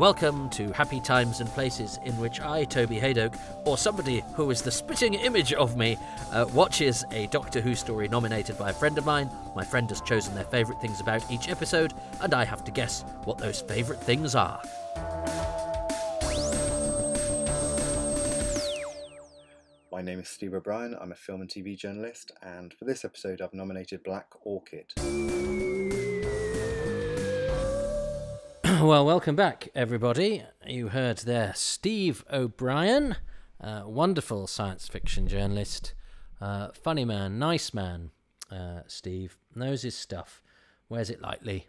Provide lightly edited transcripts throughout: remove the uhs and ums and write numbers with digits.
Welcome to Happy Times and Places in which I, Toby Haydock, or somebody who is the spitting image of me, watches a Doctor Who story nominated by a friend of mine. My friend has chosen their favourite things about each episode, and I have to guess what those favourite things are. My name is Steve O'Brien, I'm a film and TV journalist, and for this episode I've nominated Black Orchid. Well, welcome back, everybody. You heard there Steve O'Brien, wonderful science fiction journalist, funny man, nice man. Steve knows his stuff, wears it lightly.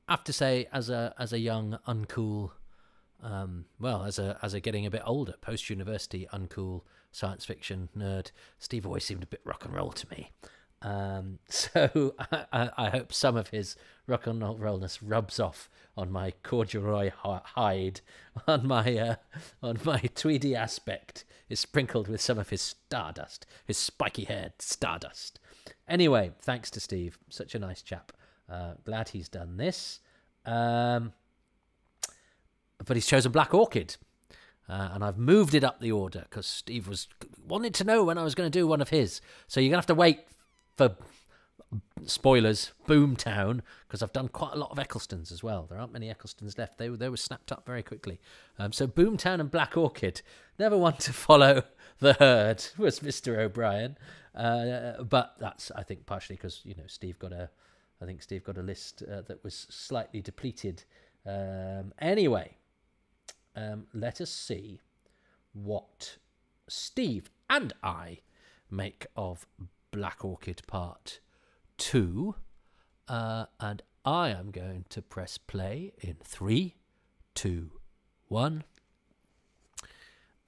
I have to say, as a young, uncool, as a getting a bit older, post-university, uncool science fiction nerd, Steve always seemed a bit rock and roll to me. So I hope some of his rock and rollness rubs off on my corduroy hide, on my tweedy aspect is sprinkled with some of his stardust, his spiky-haired stardust. Anyway, thanks to Steve, such a nice chap. Glad he's done this. But he's chosen Black Orchid. And I've moved it up the order because Steve wanted to know when I was going to do one of his. So you're going to have to wait for, spoilers, Boomtown, because I've done quite a lot of Ecclestons as well. There aren't many Ecclestons left. They were snapped up very quickly. So Boomtown and Black Orchid. Never one to follow the herd was Mr. O'Brien. But that's, I think, partially because, Steve got a list that was slightly depleted. Anyway, let us see what Steve and I make of Black Orchid Part 2. And I am going to press play in 3, 2, 1.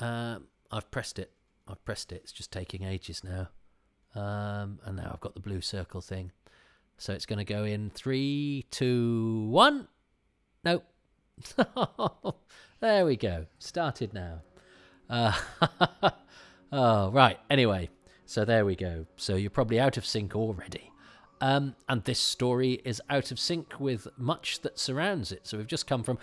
I've pressed it. It's just taking ages now. And now I've got the blue circle thing. So it's going to go in 3, 2, 1. Nope. There we go. Started now. Oh, right. Anyway, so there we go. So you're probably out of sync already. And this story is out of sync with much that surrounds it. So we've just come from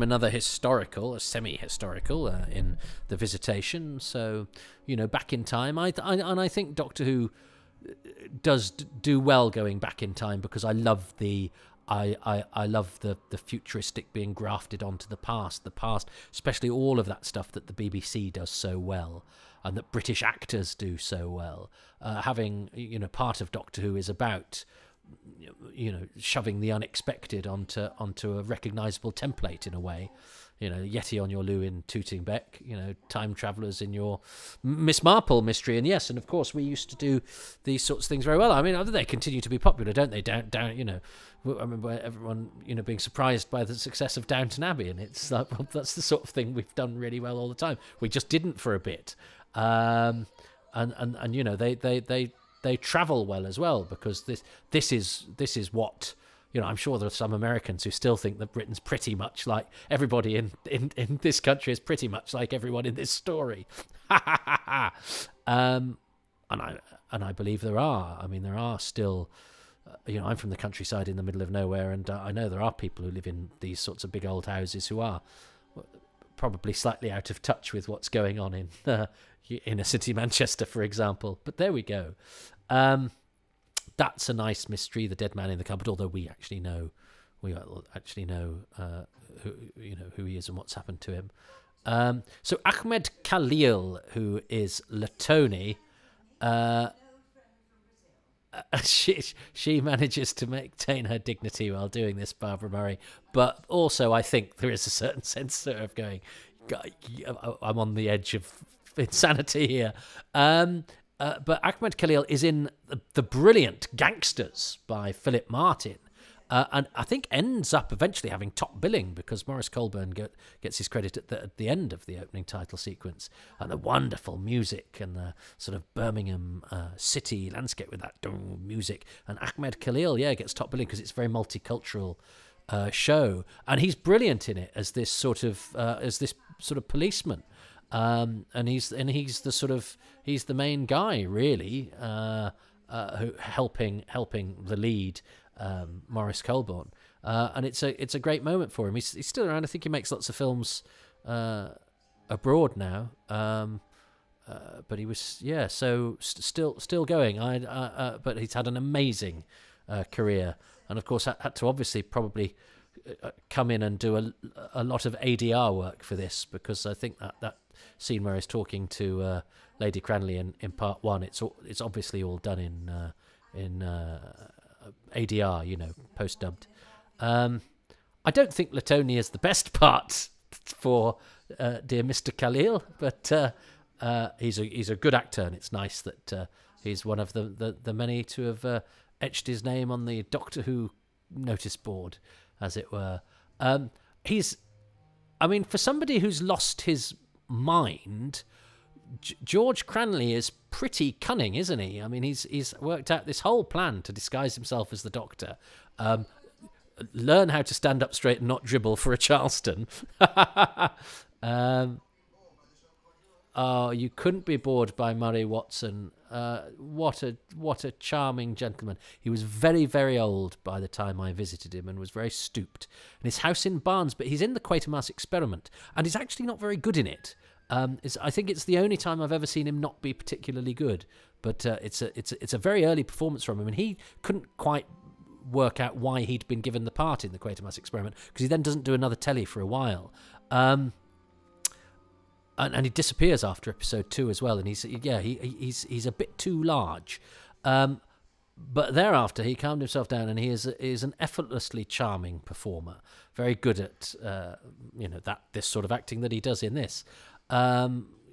another historical, a semi-historical in The Visitation. So, back in time. And I think Doctor Who does do well going back in time because I love the futuristic being grafted onto the past, especially all of that stuff that the BBC does so well and that British actors do so well. Having, part of Doctor Who is about, shoving the unexpected onto a recognisable template in a way. Yeti on your loo in Tooting Bec, time travellers in your Miss Marple mystery. And yes, and of course we used to do these sorts of things very well. I mean, they continue to be popular, don't they? Down, I remember everyone, being surprised by the success of Downton Abbey, and it's like, well, that's the sort of thing we've done really well all the time. We just didn't for a bit. And they travel well as well because this is what, I'm sure there are some Americans who still think that Britain's pretty much like everybody in this country is pretty much like everyone in this story. And I believe there are. I mean, there are still, I'm from the countryside in the middle of nowhere, and I know there are people who live in these sorts of big old houses who are probably slightly out of touch with what's going on in inner city Manchester, for example. But there we go. That's a nice mystery, the dead man in the cupboard. Although we actually know who he is and what's happened to him. So Ahmed Khalil, who is Latoni, she manages to maintain her dignity while doing this, Barbara Murray. But also, I think there is a certain sense of going, I'm on the edge of insanity here. But Ahmed Khalil is in the brilliant Gangsters by Philip Martin. And I think ends up eventually having top billing because Maurice Colburn gets his credit at the end of the opening title sequence. And the wonderful music and the sort of Birmingham city landscape with that music. And Ahmed Khalil, gets top billing because it's a very multicultural show. And he's brilliant in it as this sort of policeman. And he's the main guy really, who helping the lead Maurice Colborne, and it's a great moment for him. He's still around. I think he makes lots of films abroad now. But he was still going. But he's had an amazing career, and of course had to obviously probably come in and do a lot of ADR work for this, because I think that scene where he's talking to Lady Cranley in part one, it's obviously all done in ADR, post dubbed. I don't think Latoni is the best part for dear Mr. Khalil, but he's a good actor, and it's nice that he's one of the many to have etched his name on the Doctor Who notice board, as it were. For somebody who's lost his mind, George Cranley is pretty cunning, isn't he? I mean, he's worked out this whole plan to disguise himself as the Doctor. Learn how to stand up straight and not dribble for a Charleston. Oh, you couldn't be bored by Murray Watson. What a charming gentleman. He was very, very old by the time I visited him, and was very stooped. And his house in Barnes, but he's in the Quatermass Experiment, and he's actually not very good in it. I think it's the only time I've ever seen him not be particularly good. But it's a very early performance from him, and he couldn't quite work out why he'd been given the part in the Quatermass Experiment, because he then doesn't do another telly for a while. And he disappears after episode 2 as well, and he's a bit too large. But thereafter, he calmed himself down, and he is an effortlessly charming performer, very good at this sort of acting that he does in this.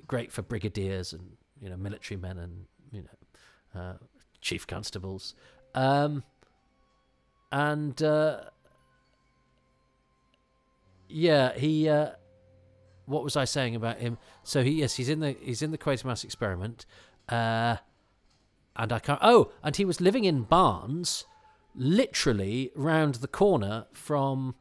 Great for brigadiers and military men and chief constables. He. What was I saying about him? So he's in the Quatermass Experiment, and I can't. Oh, and he was living in Barnes, literally round the corner from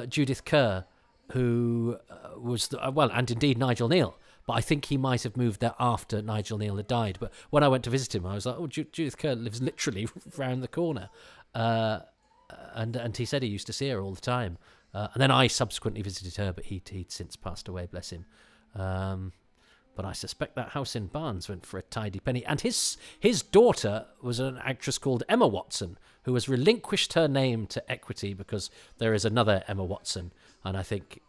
Judith Kerr, who was and indeed Nigel Neal. But I think he might have moved there after Nigel Neal had died. But when I went to visit him, I was like, oh, Judith Kerr lives literally round the corner, and he said he used to see her all the time. And then I subsequently visited her, but he'd since passed away, bless him. But I suspect that house in Barnes went for a tidy penny. And his daughter was an actress called Emma Watson, who has relinquished her name to Equity because there is another Emma Watson. And I think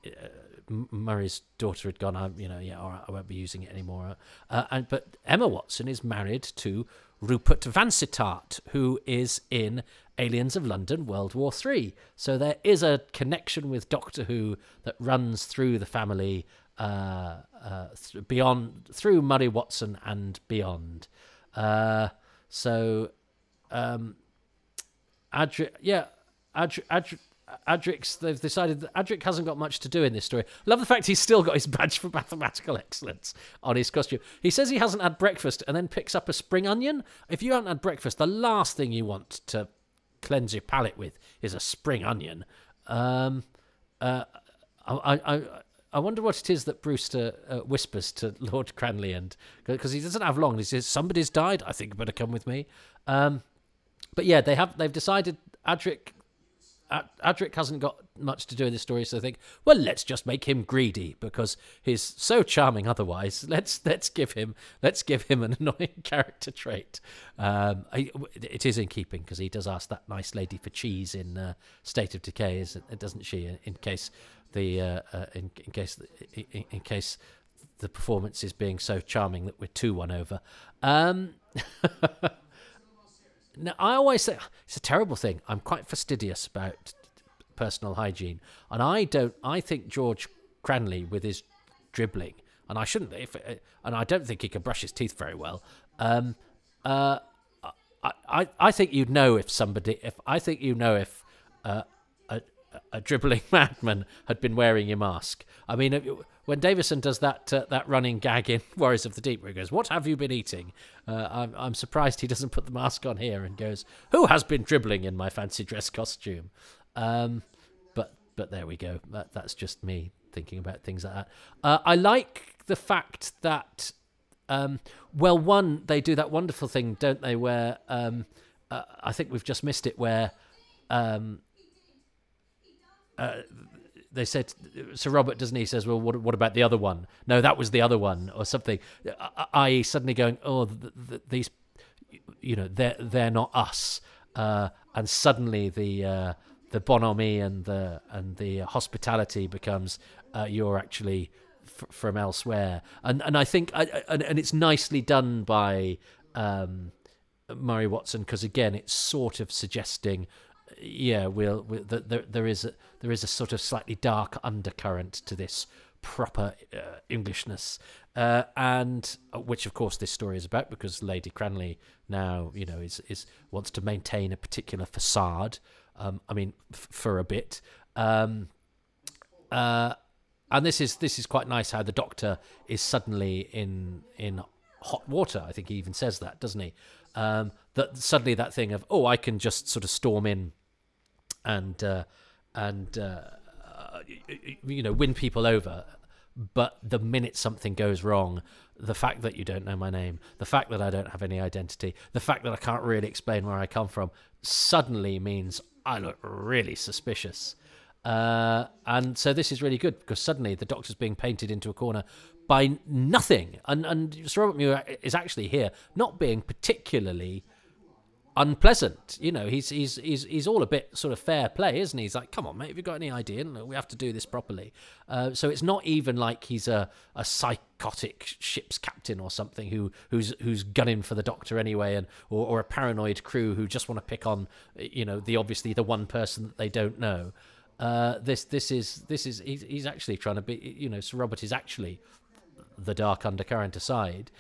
Murray's daughter had gone, all right, I won't be using it anymore. But Emma Watson is married to Rupert Vansittart, who is in Aliens of London World War III. So there is a connection with Doctor Who that runs through the family, through Murray Watson and beyond. Adric's, they've decided that Adric hasn't got much to do in this story. Love the fact he's still got his badge for mathematical excellence on his costume. He says he hasn't had breakfast and then picks up a spring onion. If you haven't had breakfast, the last thing you want to cleanse your palate with is a spring onion. I wonder what it is that Brewster whispers to Lord Cranley, and because he doesn't have long. He says, "Somebody's died. I think you better come with me." But yeah, they've decided Adric hasn't got much to do in this story, so they think, well, let's just make him greedy because he's so charming otherwise. Let's give him an annoying character trait. It is in keeping because he does ask that nice lady for cheese in State of Decay, doesn't she? In case the performance is being so charming that we're 2-1 over. Now, I always say it's a terrible thing. I'm quite fastidious about personal hygiene, and I think George Cranley with his dribbling, and I shouldn't, and I don't think he can brush his teeth very well. I think you'd know if a dribbling madman had been wearing your mask. I mean, when Davison does that running gag in Warriors of the Deep, where he goes, "What have you been eating?" I'm surprised he doesn't put the mask on here and goes, "Who has been dribbling in my fancy dress costume?" But there we go. That's just me thinking about things like that. I like the fact that, they do that wonderful thing, don't they? Where I think we've just missed it, where they said, Sir Robert, doesn't he, says, well, what about the other one? No, that was the other one, or something. I.e. suddenly going, oh, these, they're not us. And suddenly the bonhomie and the hospitality becomes you're actually from elsewhere. And I think and it's nicely done by Murray Watson, because again it's sort of suggesting that there is a sort of slightly dark undercurrent to this proper Englishness, and which of course this story is about, because Lady Cranley now is wants to maintain a particular facade. For a bit, and this is quite nice how the Doctor is suddenly in hot water. I think he even says that, doesn't he? That suddenly that thing of, I can just sort of storm in and win people over, but the minute something goes wrong, the fact that you don't know my name, the fact that I don't have any identity, the fact that I can't really explain where I come from, suddenly means I look really suspicious. And so this is really good, because suddenly the Doctor's being painted into a corner by nothing, and Sir Robert Muir is actually here not being particularly unpleasant. He's all a bit sort of fair play, isn't he? He's like, come on, mate, have you got any idea? We have to do this properly. So it's not even like he's a psychotic ship's captain or something who's gunning for the Doctor anyway, or a paranoid crew who just want to pick on the one person that they don't know. He's actually trying to be, Sir Robert is actually, the dark undercurrent aside,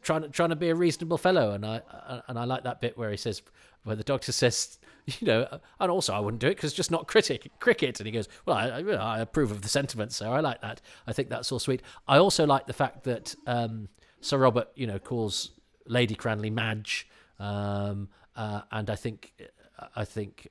trying to be a reasonable fellow, and I like that bit where he says, where the Doctor says, and also I wouldn't do it because it's just not cricket, and he goes, well, I approve of the sentiment, so I like that. I think that's all sweet. I also like the fact that Sir Robert, you Lady Cranley Madge, and I think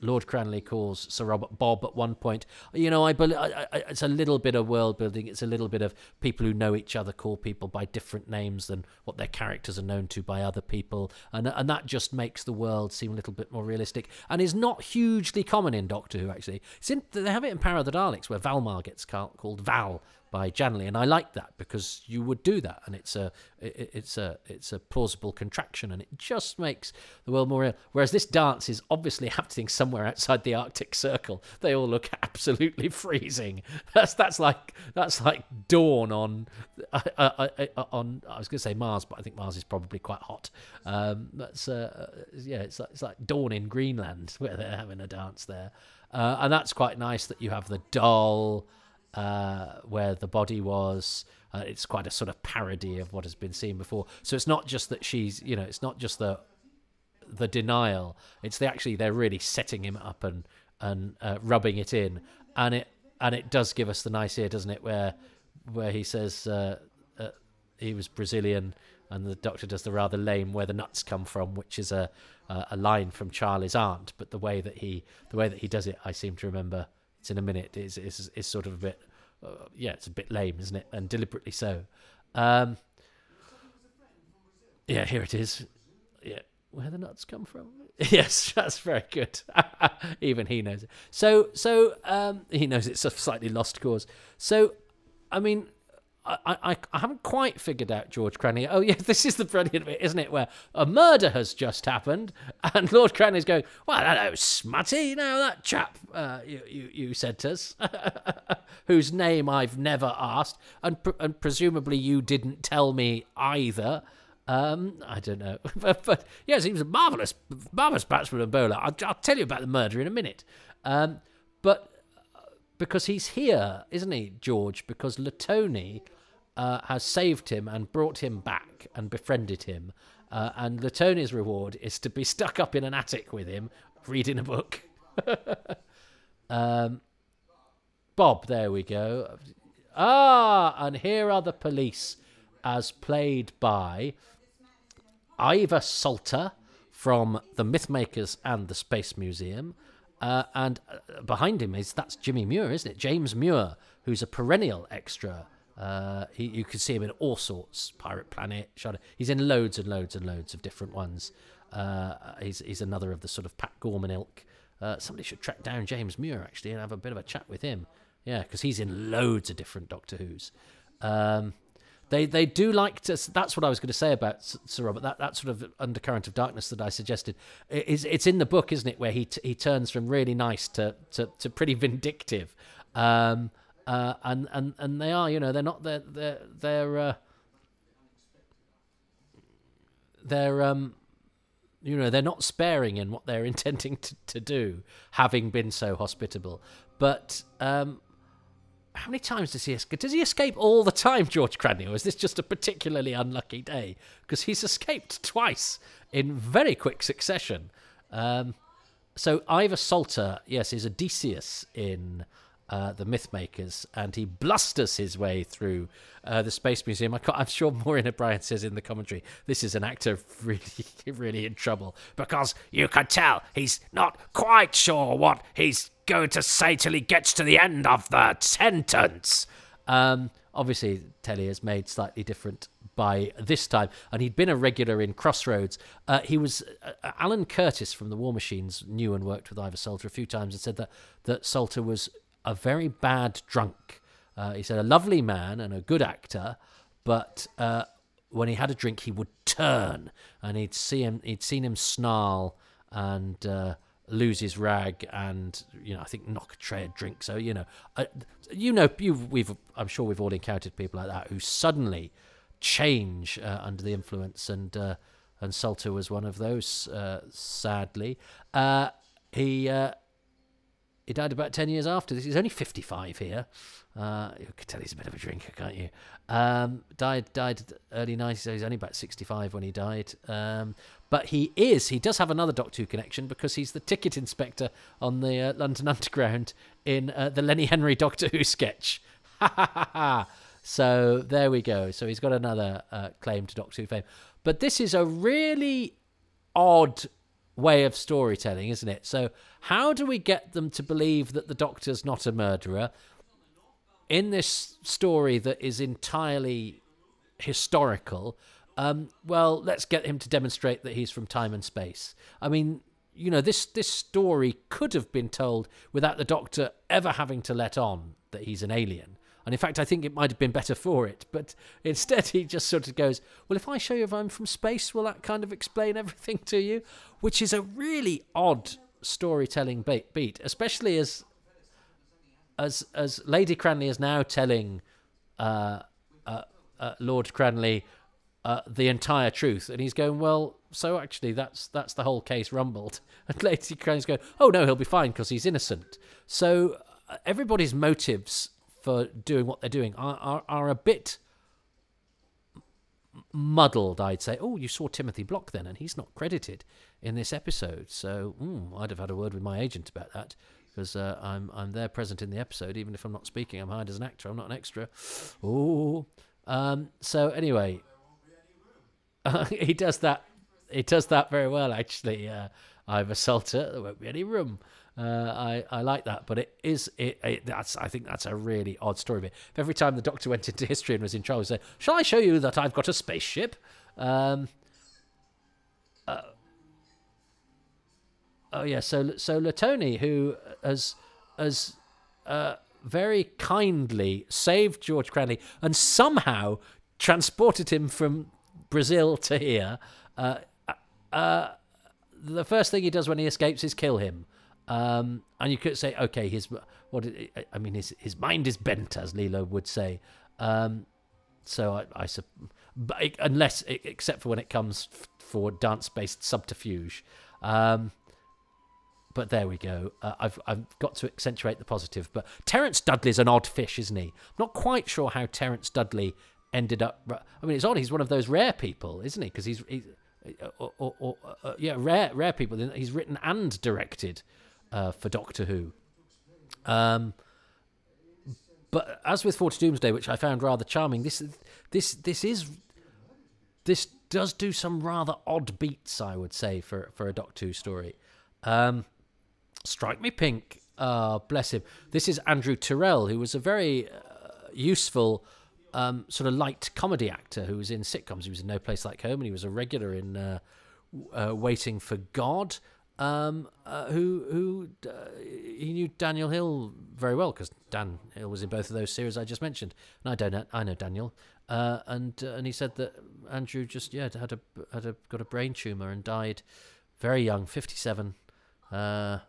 Lord Cranley calls Sir Robert Bob at one point. I believe it's a little bit of world building. It's a little bit of people who know each other call people by different names than what their characters are known to by other people, and that just makes the world seem a little bit more realistic, and is not hugely common in Doctor Who. Actually, they have it in Power of the Daleks, where Valmar gets called Val by Janley, and I like that, because you would do that, and it's a plausible contraction, and it just makes the world more real. Whereas this dance is obviously happening somewhere outside the Arctic Circle. They all look absolutely freezing. That's like dawn on I was going to say Mars, but I think Mars is probably quite hot. It's like dawn in Greenland, where they're having a dance there, and that's quite nice that you have the doll. Where the body was, it's quite a sort of parody of what has been seen before. So it's not just that she's, it's not just the denial. It's they're really setting him up and rubbing it in, and it does give us the nice ear, doesn't it? Where he says he was Brazilian, and the Doctor does the rather lame "where the nuts come from," which is a line from Charlie's Aunt. But the way that he does it, I seem to remember. It's in a minute. Is sort of a bit, it's a bit lame, isn't it? And deliberately so. Here it is. Yeah, where the nuts come from. Yes, that's very good. Even he knows it. So he knows it's a slightly lost cause. So, I mean, I haven't quite figured out George Cranley. Oh, yeah, this is the brilliant bit, isn't it? Where a murder has just happened, and Lord Cranley's going, well, hello, Smutty, that chap you sent us, whose name I've never asked, and presumably you didn't tell me either. I don't know. but yes, he was a marvellous batsman and bowler. I'll tell you about the murder in a minute. But because he's here, isn't he, George? Because Latoni has saved him and brought him back and befriended him. And Latoni's reward is to be stuck up in an attic with him, reading a book. Bob, there we go. And here are the police, as played by Ivor Salter from The Mythmakers and the Space Museum. And behind him that's Jimmy Muir, isn't it? James Muir, who's a perennial extra. You can see him in all sorts. Pirate Planet, he's in loads and loads and loads of different ones. He's another of the sort of Pat Gorman ilk. Somebody should track down James Muir, actually, and have a bit of a chat with him. Yeah, because he's in loads of different Doctor Who's. They do like to... That's what I was going to say about Sir Robert, that sort of undercurrent of darkness that I suggested. It's in the book, isn't it, where he turns from really nice to pretty vindictive. And they are, you know, they're not... They're you know, they're not sparing in what they're intending to do, having been so hospitable. But how many times does he escape? Does he escape all the time, George Cranley, or is this just a particularly unlucky day? Because he's escaped twice in very quick succession. So Ivor Salter, yes, is Odysseus in the Mythmakers, and he blusters his way through the Space Museum. I'm sure Maureen O'Brien says in the commentary, this is an actor really, really in trouble, because you can tell he's not quite sure what he's going to say till he gets to the end of the sentence. Obviously, Telly is made slightly different by this time, and he'd been a regular in Crossroads. He was Alan Curtis from the War Machines knew and worked with Ivor Salter a few times, and said that Salter was a very bad drunk. He said a lovely man and a good actor, but when he had a drink, he would turn, and he'd seen him snarl and lose his rag, and I think knock a tray of drink. So I'm sure we've all encountered people like that who suddenly change under the influence, and Salter was one of those. Sadly, he died about 10 years after this. He's only 55 here. You can tell he's a bit of a drinker, can't you? Died early 90s, so he's only about 65 when he died. But he does have another Doctor Who connection, because he's the ticket inspector on the London Underground in the Lenny Henry Doctor Who sketch. Ha ha ha ha. So there we go. So he's got another claim to Doctor Who fame. But this is a really odd way of storytelling, isn't it? So how do we get them to believe that the Doctor's not a murderer in this story that is entirely historical? Well, let's get him to demonstrate that he's from time and space. I mean, this story could have been told without the Doctor ever having to let on that he's an alien. And in fact, I think it might have been better for it. But instead, he just sort of goes, well, if I show you if I'm from space, will that kind of explain everything to you? Which is a really odd storytelling beat, especially as Lady Cranley is now telling Lord Cranley the entire truth. And he's going, well, so actually that's the whole case rumbled. And Lady Cranley's going, oh, no, he'll be fine because he's innocent. So everybody's motives for doing what they're doing are a bit muddled, I'd say. Oh, you saw Timothy Block then, and he's not credited in this episode. So I'd have had a word with my agent about that, because I'm there present in the episode, even if I'm not speaking. I'm hired as an actor. I'm not an extra. Oh, so anyway, he does that. He does that very well, actually. Ivor Salter. There won't be any room. I like that, but I think that's a really odd story bit. If every time the Doctor went into history and was in trouble, he'd say, shall I show you that I've got a spaceship? So Latoni, who has very kindly saved George Cranley and somehow transported him from Brazil to here, the first thing he does when he escapes is kill him. And you could say, okay, his mind is bent, as Lilo would say. So except for when it comes for dance-based subterfuge. But there we go. I've got to accentuate the positive. But Terence Dudley's an odd fish, isn't he? I'm not quite sure how Terence Dudley ended up. I mean, it's odd. He's one of those rare people, isn't he? Because he's rare people. He's written and directed for Doctor Who. But as with 40 Doomsday, which I found rather charming, this does do some rather odd beats, I would say, for a Doctor Who story. Strike Me Pink, bless him. This is Andrew Tyrrell, who was a very useful sort of light comedy actor who was in sitcoms. He was in No Place Like Home, and he was a regular in Waiting for God, who he knew Daniel Hill very well because Dan Hill was in both of those series I just mentioned, and I know Daniel, and he said that Andrew just got a brain tumor and died very young, 57, in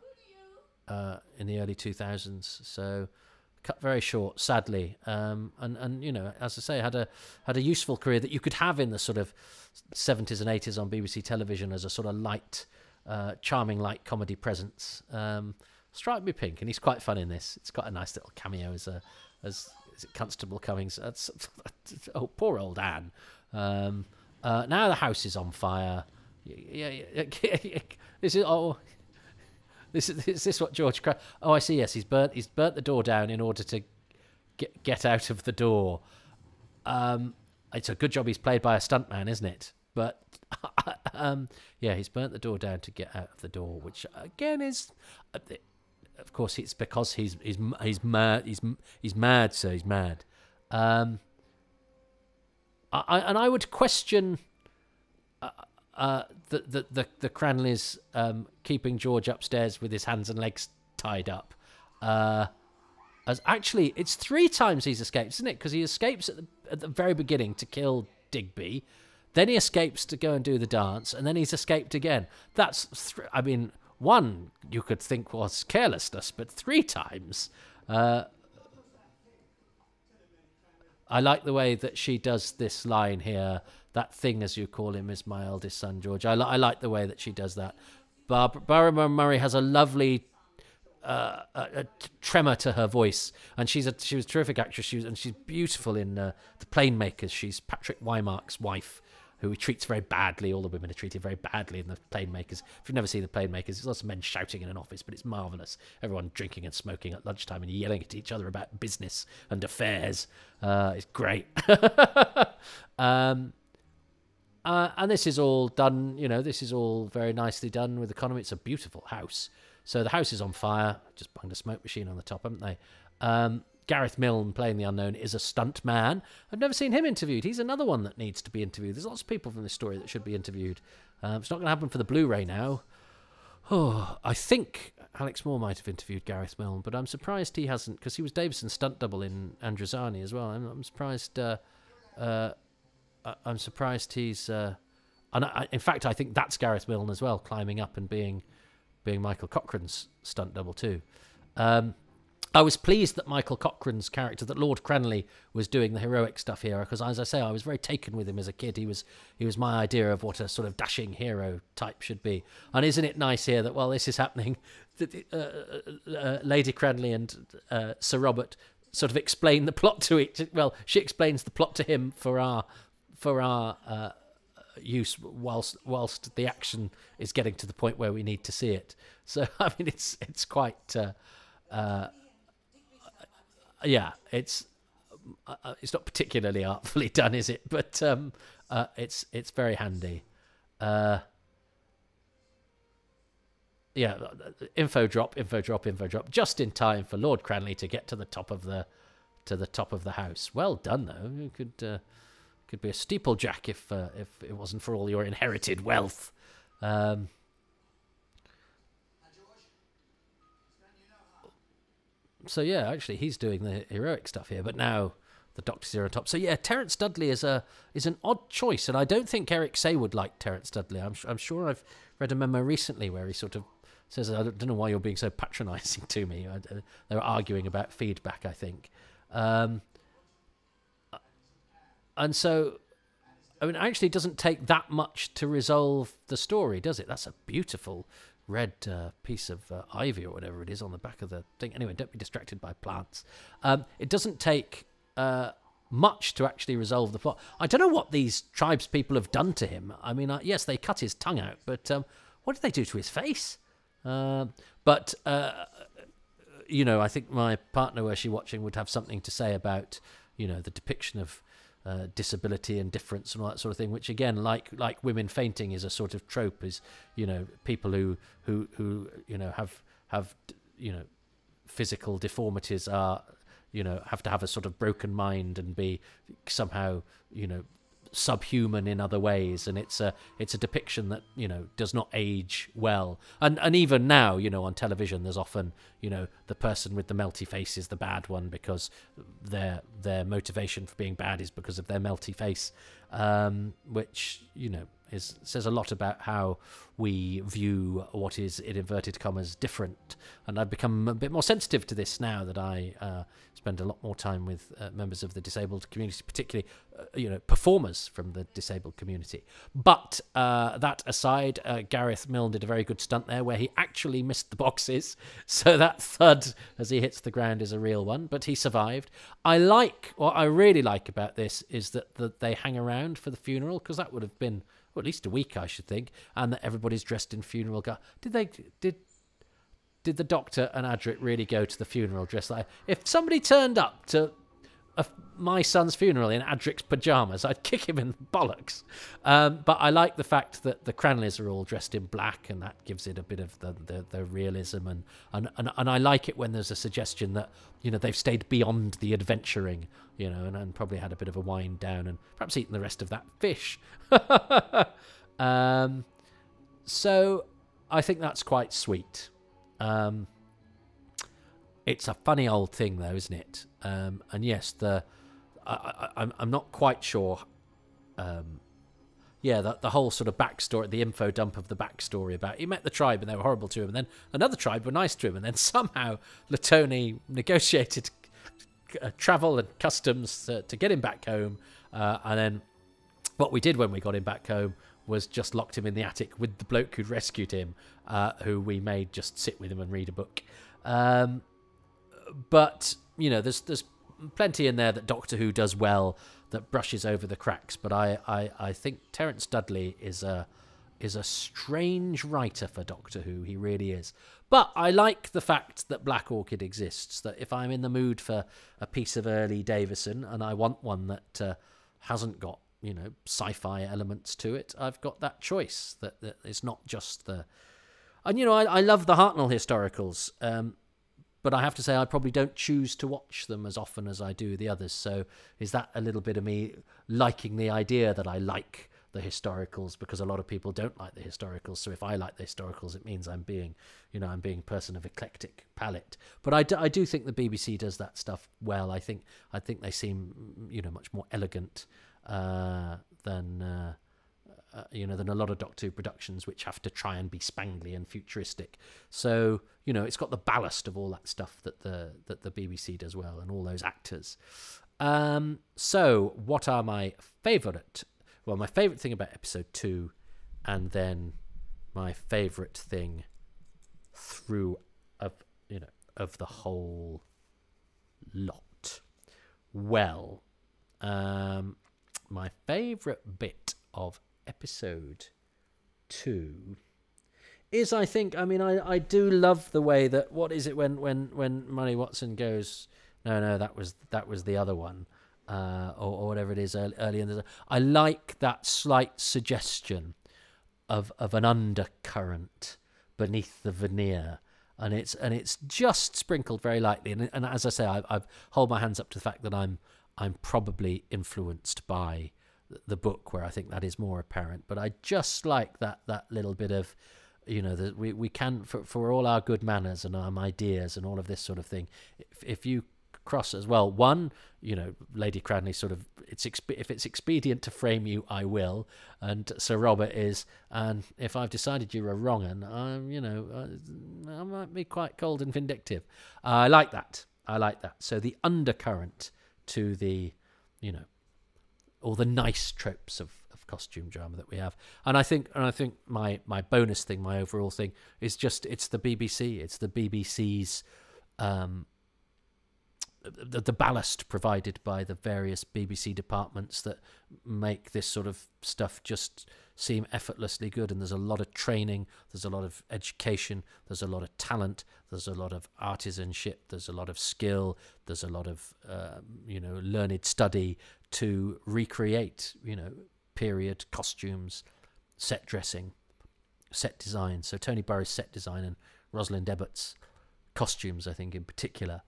the early 2000s. So cut very short, sadly. And as I say, had a useful career that you could have in the sort of 70s and 80s on BBC television as a sort of light, charming light comedy presence. Stripe Me Pink, and he's quite fun in this. It's got a nice little cameo as is it Constable Cummings. That's oh, poor old Anne. Now the house is on fire. This is what George. Oh, I see. Yes, he's burnt the door down in order to get out of the door. It's a good job he's played by a stuntman, isn't it? But he's burnt the door down to get out of the door, which again is, of course, it's because he's mad. He's mad, so he's mad. I would question the Cranleys keeping George upstairs with his hands and legs tied up. As actually, it's 3 times he's escaped, isn't it? Because he escapes at the very beginning to kill Digby, then he escapes to go and do the dance, and then he's escaped again. That's, one you could think was carelessness, but 3 times. I like the way that she does this line here. That thing, as you call him, is my eldest son, George. I like the way that she does that. Barbara Murray has a lovely a tremor to her voice, and she was a terrific actress. She's beautiful in The Planemakers. She's Patrick Wymark's wife, who he treats very badly. All the women are treated very badly in The Planemakers. If you've never seen The Planemakers, there's lots of men shouting in an office, but it's marvellous. Everyone drinking and smoking at lunchtime and yelling at each other about business and affairs. It's great. And this is all done, this is all very nicely done with economy. It's a beautiful house. So the house is on fire. Just banged a smoke machine on the top, haven't they? Gareth Milne, playing the unknown, is a stunt man. I've never seen him interviewed. He's another one that needs to be interviewed. There's lots of people from this story that should be interviewed. It's not going to happen for the Blu-ray now. Oh, I think Alex Moore might have interviewed Gareth Milne, but I'm surprised he hasn't, because he was Davison's stunt double in Androzani as well. I'm surprised. I'm surprised he's. In fact, I think that's Gareth Milne as well, climbing up and being Michael Cochrane's stunt double too. I was pleased that Michael Cochrane's character, that Lord Cranley, was doing the heroic stuff here, because, as I say, I was very taken with him as a kid. He was my idea of what a sort of dashing hero type should be. And isn't it nice here that while this is happening, Lady Cranley and Sir Robert sort of explain the plot to it. Well, she explains the plot to him for our use whilst the action is getting to the point where we need to see it. So it's quite it's not particularly artfully done, is it? But it's very handy. Info drop, just in time for Lord Cranley to get to the top of the house. Well done, though. You could be a steeplejack if it wasn't for all your inherited wealth. So yeah, actually, he's doing the heroic stuff here, but now the Doctor's here on top. So yeah, Terence Dudley is an odd choice, and I don't think Eric Saywood liked Terence Dudley. I'm sure I've read a memo recently where he sort of says, "I don't know why you're being so patronising to me." They were arguing about feedback, I think. And so, actually, it doesn't take that much to resolve the story, does it? That's a beautiful red piece of ivy or whatever it is on the back of the thing. Anyway, don't be distracted by plants. It doesn't take much to actually resolve the plot. I don't know what these tribes people have done to him. Yes, they cut his tongue out, but what did they do to his face? I think my partner, were she watching, would have something to say about, the depiction of disability and difference and all that sort of thing, which again, like women fainting, is a sort of trope. Is people who have physical deformities are have to have a sort of broken mind and be somehow subhuman in other ways, and it's a depiction that, you know, does not age well. And even now, you know, on television, there's often, you know, the person with the melty face is the bad one because their motivation for being bad is because of their melty face, which, you know, says a lot about how we view what is, in inverted commas, different. And I've become a bit more sensitive to this now that I spend a lot more time with members of the disabled community, particularly you know, performers from the disabled community. But that aside, Gareth Milne did a very good stunt there where he actually missed the boxes, so that thud as he hits the ground is a real one, but he survived. What I really like about this is that they hang around for the funeral, because that would have been, well, at least a week, I should think, and that everybody's dressed in funeral garb. Did the Doctor and Adric really go to the funeral dressed like... If somebody turned up to my son's funeral in Adric's pyjamas, I'd kick him in the bollocks. But I like the fact that the Cranleys are all dressed in black, and that gives it a bit of the realism. And I like it when there's a suggestion that, you know, they've stayed beyond the adventuring, you know, and probably had a bit of a wind down and perhaps eaten the rest of that fish. So I think that's quite sweet. It's a funny old thing, though, isn't it? And yes, I'm not quite sure. The whole sort of backstory, the info dump of the backstory about he met the tribe and they were horrible to him, and then another tribe were nice to him, and then somehow Latoni negotiated travel and customs to get him back home, and then what we did when we got him back home was just locked him in the attic with the bloke who'd rescued him, who we made just sit with him and read a book. But, you know, there's plenty in there that Doctor Who does well that brushes over the cracks. But I think Terence Dudley is a strange writer for Doctor Who. He really is. But I like the fact that Black Orchid exists, that if I'm in the mood for a piece of early Davison and I want one that hasn't got, you know, sci-fi elements to it, I've got that choice. That it's not just the... And, you know, I love the Hartnell historicals, but I have to say I probably don't choose to watch them as often as I do the others. So is that a little bit of me liking the idea that I like the historicals, because a lot of people don't like the historicals. So if I like the historicals, it means I'm being a person of eclectic palate. But I do think the BBC does that stuff well. I think they seem, you know, much more elegant than a lot of Doctor Who productions, which have to try and be spangly and futuristic. So, you know, it's got the ballast of all that stuff that the BBC does well, and all those actors. So what are my favourite? Well, my favourite thing about episode 2, and then my favourite thing of the whole lot. Well, my favourite bit of episode 2 is, I do love the way that, what is it when Murray Watson goes, no, that was the other one, or whatever it is early in the... I like that slight suggestion of an undercurrent beneath the veneer, and it's just sprinkled very lightly, and as I say, I hold my hands up to the fact that I'm probably influenced by the book, where I think that is more apparent. But I just like that little bit of, you know, that we can, for all our good manners and our ideas and all of this sort of thing, if you cross as well, one, you know, Lady Cranley sort of, if it's expedient to frame you, I will, and Sir Robert is, and if I've decided you're a wrong un, I might be quite cold and vindictive. I like that. So the undercurrent to the, you know, all the nice tropes of costume drama that we have, and I think my bonus thing, my overall thing, is just it's the BBC. It's the BBC's the ballast provided by the various BBC departments that make this sort of stuff just seem effortlessly good. And there's a lot of training, there's a lot of education, there's a lot of talent, there's a lot of artisanship, there's a lot of skill, there's a lot of learned study to recreate, you know, period costumes, set dressing, set design. So Tony Burrow's set design and Rosalind Ebbott's costumes, I think in particular,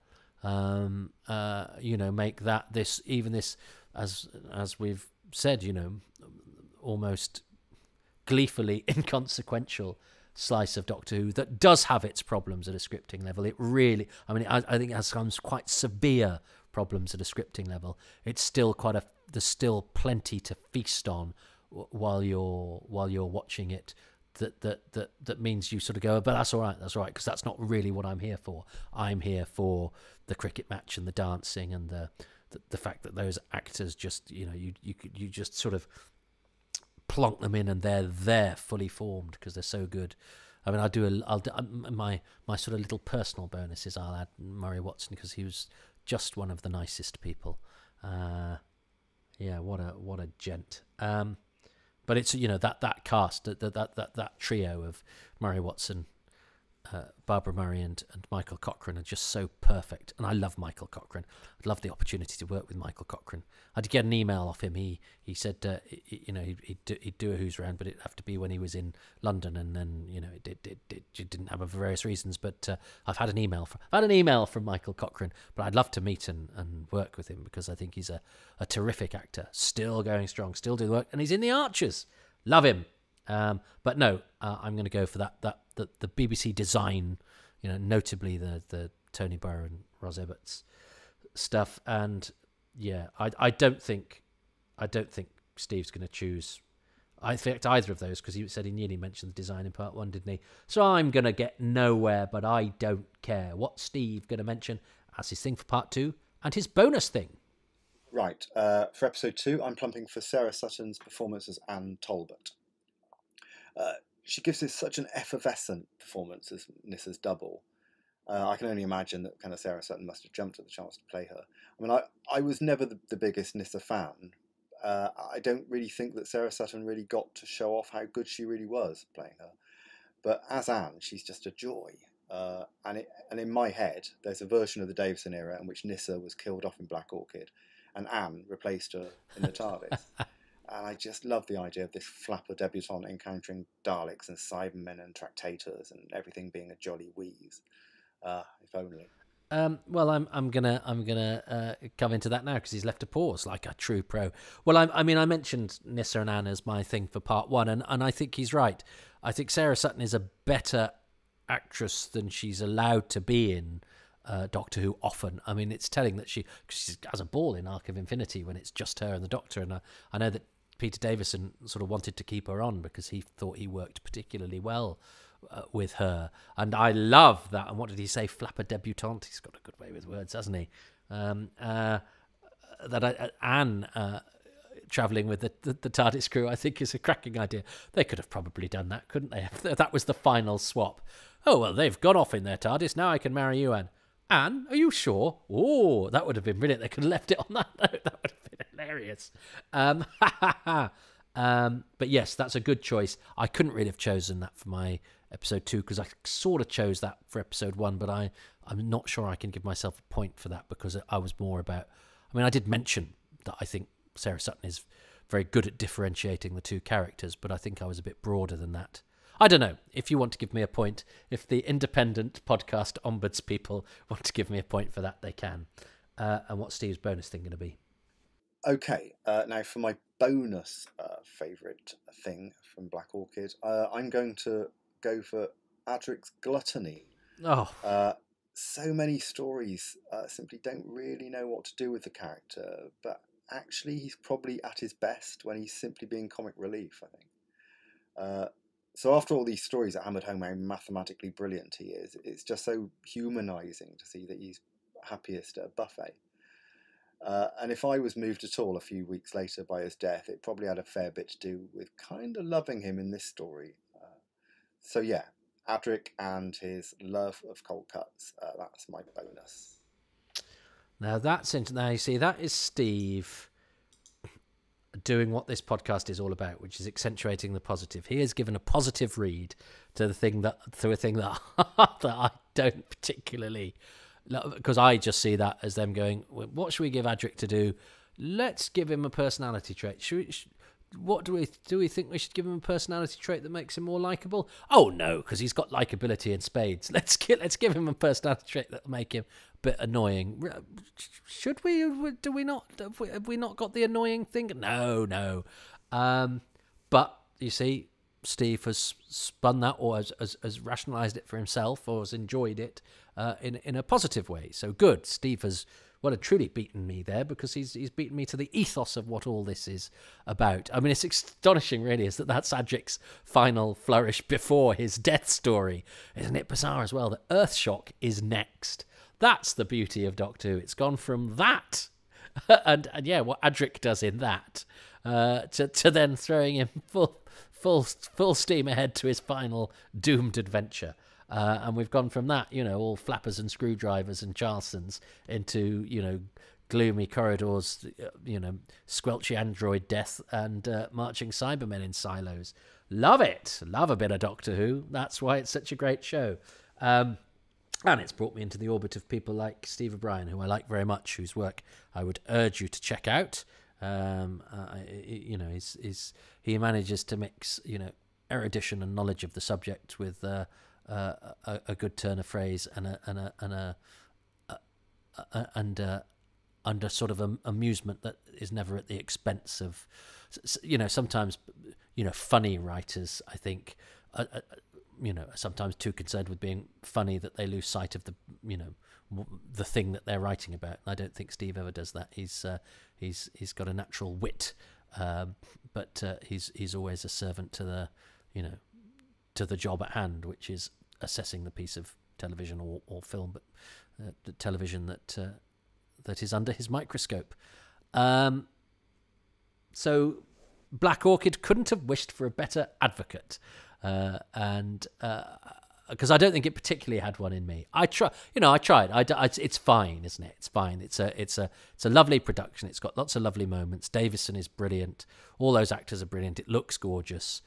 make this, as we've said, almost gleefully inconsequential slice of Doctor Who that does have its problems at a scripting level. It really, I think it has some quite severe problems at a scripting level. It's still there's still plenty to feast on while you're watching it. That means you sort of go, but that's all right, because that's not really what I'm here for. I'm here for the cricket match and the dancing and the fact that those actors just, you just sort of plonk them in and they're fully formed because they're so good. I mean, my sort of little personal bonus is I'll add Murray Watson because he was just one of the nicest people. Yeah, what a gent. But it's that cast, that trio of Murray Watson, Barbara Murray and Michael Cochrane are just so perfect. And I love Michael Cochrane. I'd love the opportunity to work with Michael Cochrane. I did get an email off him. He said he'd do a Who's Round, but it'd have to be when he was in London, and then it didn't happen for various reasons. But I've had an email from Michael Cochrane. But I'd love to meet and work with him because I think he's a terrific actor, still going strong, still doing work, and he's in The Archers. Love him. But no, I'm going to go for the BBC design, notably the Tony Burr and Ros Eberts stuff. And yeah, I don't think Steve's going to choose, I think, either of those, because he said he nearly mentioned the design in part 1, didn't he? So I'm going to get nowhere, but I don't care. What's Steve going to mention as his thing for part 2 and his bonus thing? Right, for episode 2, I'm plumping for Sarah Sutton's performance as Anne Talbot. She gives this such an effervescent performance as Nissa's double. I can only imagine that kind of Sarah Sutton must have jumped at the chance to play her. I mean, I was never the biggest Nissa fan. I don't really think that Sarah Sutton really got to show off how good she really was playing her. But as Anne, she's just a joy. And in my head, there's a version of the Davison era in which Nissa was killed off in Black Orchid, and Anne replaced her in the TARDIS. And I just love the idea of this flapper debutante encountering Daleks and Cybermen and Tractators and everything being a jolly wheeze. If only. Well, I'm gonna come into that now because he's left a pause like a true pro. Well, I mentioned Nissa and Anne as my thing for part 1, and I think he's right. I think Sarah Sutton is a better actress than she's allowed to be in Doctor Who often. I mean, it's telling that she has a ball in Arc of Infinity when it's just her and the Doctor, and I know that Peter Davison sort of wanted to keep her on because he thought he worked particularly well with her, and I love that. And what did he say? Flapper debutante. He's got a good way with words, hasn't he? Anne travelling with the TARDIS crew, I think, is a cracking idea. They could have probably done that, couldn't they? That was the final swap. Oh well, they've gone off in their TARDIS. Now I can marry you, Anne. Anne, are you sure? Oh, that would have been brilliant. They could have left it on that note. That would have been hilarious. But yes, that's a good choice. I couldn't really have chosen that for my episode 2 because I sort of chose that for episode 1, but I'm not sure I can give myself a point for that because I was more about... I mean, I did mention that I think Sarah Sutton is very good at differentiating the two characters, but I think I was a bit broader than that. I don't know. If you want to give me a point, if the independent podcast ombuds people want to give me a point for that, they can. And what's Steve's bonus thing going to be? Okay, now for my bonus favourite thing from Black Orchid, I'm going to go for Adric's gluttony. Oh. So many stories simply don't really know what to do with the character, but actually he's probably at his best when he's simply being comic relief, I think. So after all these stories that hammered home how mathematically brilliant he is, it's just so humanising to see that he's happiest at a buffet. And if I was moved at all a few weeks later by his death, it probably had a fair bit to do with kind of loving him in this story. So yeah, Adric and his love of cold cuts, that's my bonus. Now you see, that is Steve doing what this podcast is all about, which is accentuating the positive. He has given a positive read to a thing that that I don't particularly, because I just see that as them going, what should we give Adric to do? Let's give him a personality trait. what do we think we should give him a personality trait that makes him more likable? Oh no, because he's got likability in spades. Let's give him a personality trait that'll make him a bit annoying. Should we? Do we not? Have we not got the annoying thing? No. But you see, Steve has spun that, or has rationalised it for himself, or has enjoyed it in a positive way. So good. Steve has truly beaten me there, because he's beaten me to the ethos of what all this is about. I mean, it's astonishing, really, is that's Adric's final flourish before his death story. Isn't it bizarre as well that Earthshock is next? That's the beauty of Doctor Who. It's gone from that, and yeah, what Adric does in that, to then throwing him full steam ahead to his final doomed adventure. And we've gone from that, all flappers and screwdrivers and Charlesons, into, gloomy corridors, squelchy android death and marching Cybermen in silos. Love it. Love a bit of Doctor Who. That's why it's such a great show. And it's brought me into the orbit of people like Steve O'Brien, who I like very much, whose work I would urge you to check out. He manages to mix, erudition and knowledge of the subject with a good turn of phrase and a sort of amusement that is never at the expense of, sometimes, funny writers, I think, are sometimes too concerned with being funny that they lose sight of the thing that they're writing about. I don't think Steve ever does that. He's got a natural wit, but he's always a servant to the job at hand, which is assessing the piece of television or film, but the television that is under his microscope. So Black Orchid couldn't have wished for a better advocate, and because I don't think it particularly had one in me. I tried. It's fine, isn't it? It's fine. It's a lovely production. It's got lots of lovely moments. Davison is brilliant. All those actors are brilliant. It looks gorgeous.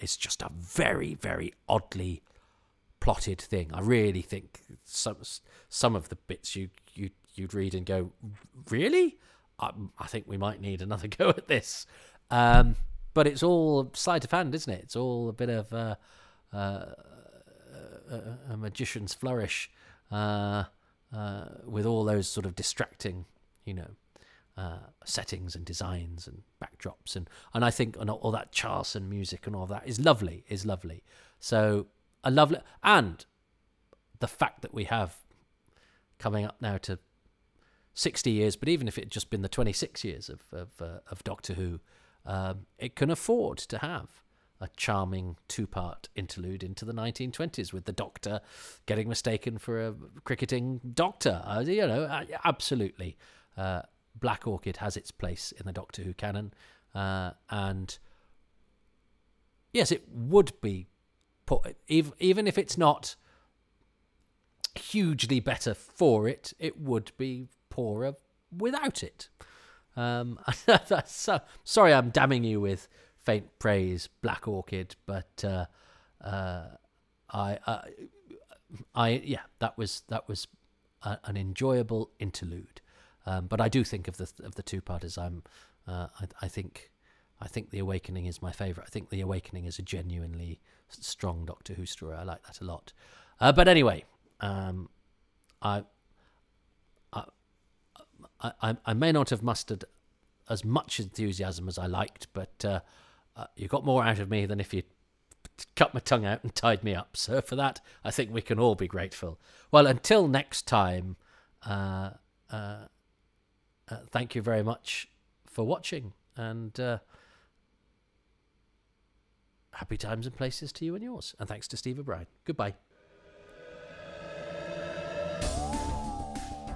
It's just a very, very oddly plotted thing. I really think some of the bits you'd read and go, really? I think we might need another go at this. But it's all sleight of hand, isn't it? It's all a bit of a magician's flourish, with all those sort of distracting, settings and designs and backdrops, and I think all that Charleston music and all that is lovely. So I love it, and the fact that we have coming up now to 60 years, but even if it had just been the 26 years of Doctor Who, it can afford to have a charming two-part interlude into the 1920s with the Doctor getting mistaken for a cricketing doctor. Absolutely. Black Orchid has its place in the Doctor Who canon, and yes, it would be even if it's not hugely better for it, it would be poorer without it. Sorry, I'm damning you with faint praise, Black Orchid, but that was an enjoyable interlude. But I do think of the two-parters. I think The Awakening is my favourite. I think The Awakening is a genuinely strong Doctor Who story. I like that a lot. But anyway, I may not have mustered as much enthusiasm as I liked, but you got more out of me than if you cut my tongue out and tied me up. So for that, I think we can all be grateful. Well, until next time, thank you very much for watching, and happy times and places to you and yours. And thanks to Steve O'Brien. Goodbye.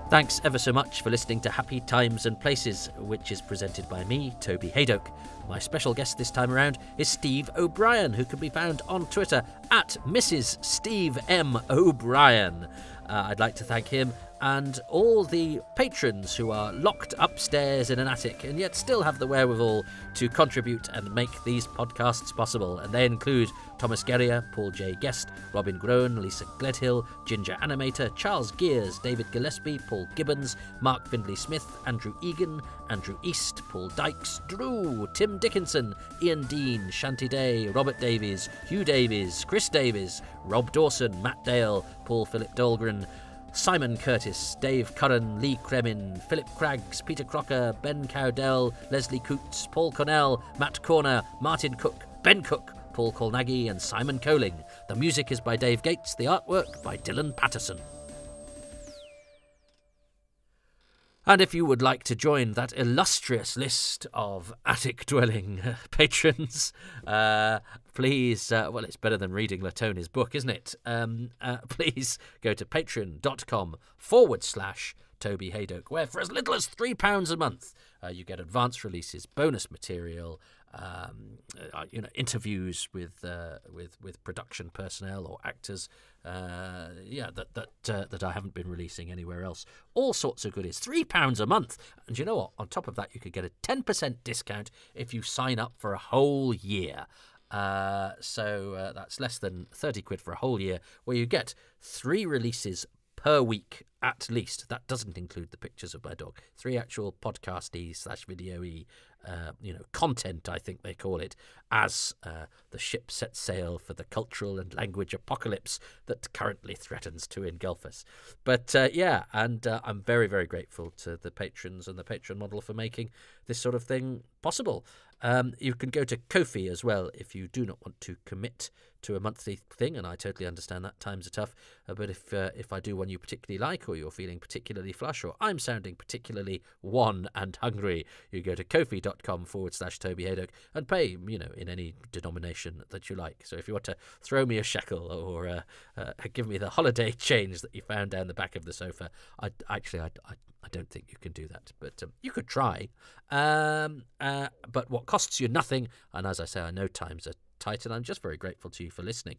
Thanks ever so much for listening to Happy Times and Places, which is presented by me, Toby Haydock. My special guest this time around is Steve O'Brien, who can be found on Twitter at Mrs. Steve M. O'Brien. I'd like to thank him and all the patrons who are locked upstairs in an attic and yet still have the wherewithal to contribute and make these podcasts possible. And they include Thomas Guerrier, Paul J. Guest, Robin Groen, Lisa Gledhill, Ginger Animator, Charles Gears, David Gillespie, Paul Gibbons, Mark Findlay-Smith, Andrew Egan, Andrew East, Paul Dykes, Drew, Tim Dickinson, Ian Dean, Shanty Day, Robert Davies, Hugh Davies, Chris Davies, Rob Dawson, Matt Dale, Paul Philip Dahlgren, Simon Curtis, Dave Curran, Lee Kremin, Philip Craggs, Peter Crocker, Ben Cowdell, Leslie Coots, Paul Cornell, Matt Corner, Martin Cook, Ben Cook, Paul Colnaghy and Simon Coling. The music is by Dave Gates, the artwork by Dylan Patterson. And if you would like to join that illustrious list of attic-dwelling patrons, please, well, it's better than reading Latoni's book, isn't it? Please go to patreon.com/Toby Haydock, where for as little as £3 a month, you get advance releases, bonus material, interviews with production personnel or actors, that I haven't been releasing anywhere else. All sorts of goodies. £3 a month, and you know what? On top of that, you could get a 10% discount if you sign up for a whole year. So that's less than 30 quid for a whole year, where you get 3 releases per week at least. That doesn't include the pictures of my dog. 3 actual podcasty/video-y content, I think they call it, as the ship sets sail for the cultural and language apocalypse that currently threatens to engulf us. But I'm very, very grateful to the patrons and the patron model for making this sort of thing possible. You can go to Ko-fi as well if you do not want to commit to a monthly thing, and I totally understand that times are tough. But if I do one you particularly like, or you're feeling particularly flush, or I'm sounding particularly wan and hungry, you go to kofi.com/Toby Haydock and pay, in any denomination that you like. So if you want to throw me a shekel or give me the holiday change that you found down the back of the sofa, I don't think you can do that, but you could try. But what costs you nothing, and as I say, I know times are tight, and I'm just very grateful to you for listening.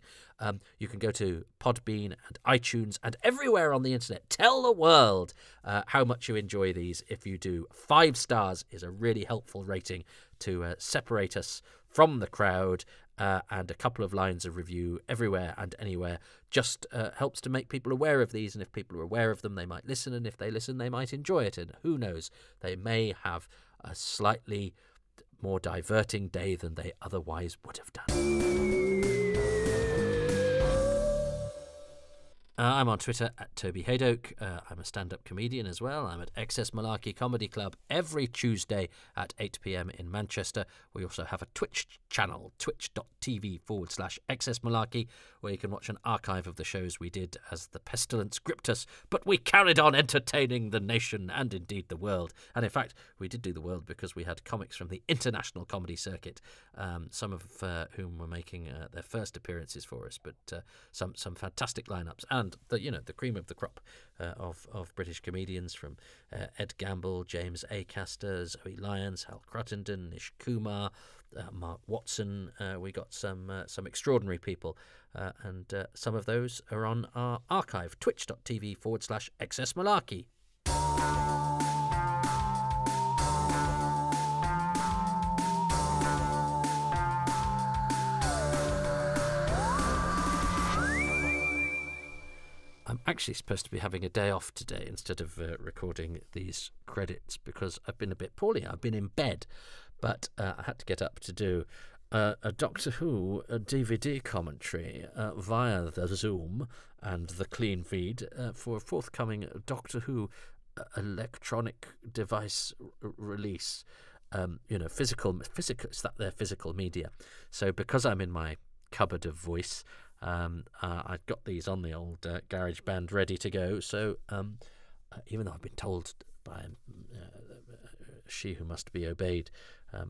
You can go to Podbean and iTunes and everywhere on the internet. Tell the world how much you enjoy these. If you do, 5 stars is a really helpful rating to separate us from the crowd, and a couple of lines of review everywhere and anywhere just helps to make people aware of these. And if people are aware of them, they might listen, and if they listen, they might enjoy it, and who knows, they may have a slightly more diverting day than they otherwise would have done. I'm on Twitter at Toby Haydock. I'm a stand-up comedian as well. I'm at Excess Malarkey Comedy Club every Tuesday at 8 p.m. in Manchester. We also have a Twitch channel, twitch.tv/Excess Malarkey, where you can watch an archive of the shows we did as the pestilence gripped us, but we carried on entertaining the nation and indeed the world. And in fact, we did do the world because we had comics from the international comedy circuit, some of whom were making their first appearances for us, but some fantastic lineups. And the cream of the crop of British comedians, from Ed Gamble, James Acaster, Zoe Lyons, Hal Cruttenden, Nish Kumar, Mark Watson. We got some extraordinary people, and some of those are on our archive, twitch.tv/Excess Malarkey. I'm actually supposed to be having a day off today instead of recording these credits because I've been a bit poorly. I've been in bed, but I had to get up to do a Doctor Who DVD commentary via the Zoom and the clean feed for a forthcoming Doctor Who electronic device release. Physical, it's that their physical media. So because I'm in my cupboard of voice, I've got these on the old GarageBand ready to go. So even though I've been told by she who must be obeyed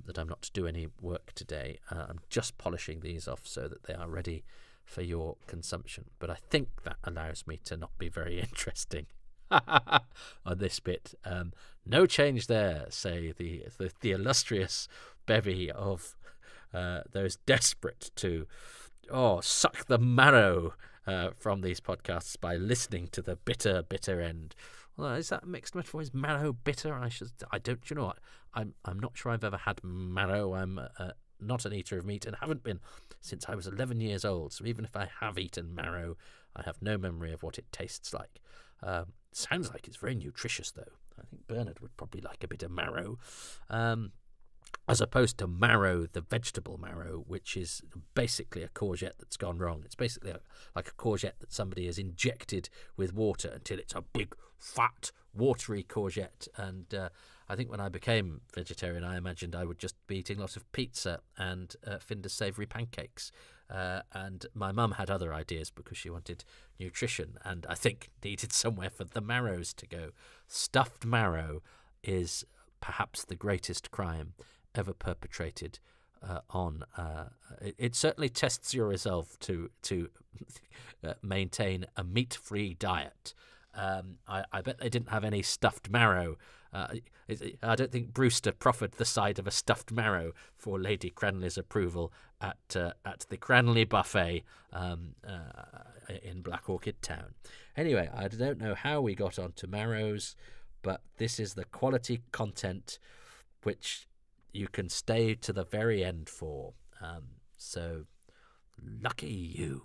that I'm not to do any work today, I'm just polishing these off so that they are ready for your consumption. But I think that allows me to not be very interesting on this bit. No change there, say the illustrious bevy of those desperate to suck the marrow from these podcasts by listening to the bitter end. Well, is that mixed metaphor? Is marrow bitter? I don't. You know what? I'm not sure I've ever had marrow. I'm not an eater of meat and haven't been since I was 11 years old. So even if I have eaten marrow, I have no memory of what it tastes like. Sounds like it's very nutritious, though. I think Bernard would probably like a bit of marrow. As opposed to marrow, the vegetable marrow, which is basically a courgette that's gone wrong. It's basically like a courgette that somebody has injected with water until it's a big, fat, watery courgette. And I think when I became vegetarian, I imagined I would just be eating lots of pizza and Finder's savoury pancakes. And my mum had other ideas because she wanted nutrition and I think needed somewhere for the marrows to go. Stuffed marrow is perhaps the greatest crime ever perpetrated on. It certainly tests your resolve to maintain a meat-free diet. I bet they didn't have any stuffed marrow. I don't think Brewster proffered the side of a stuffed marrow for Lady Cranley's approval at the Cranley Buffet in Black Orchid Town. Anyway, I don't know how we got onto marrows, but this is the quality content which you can stay to the very end for. So, lucky you.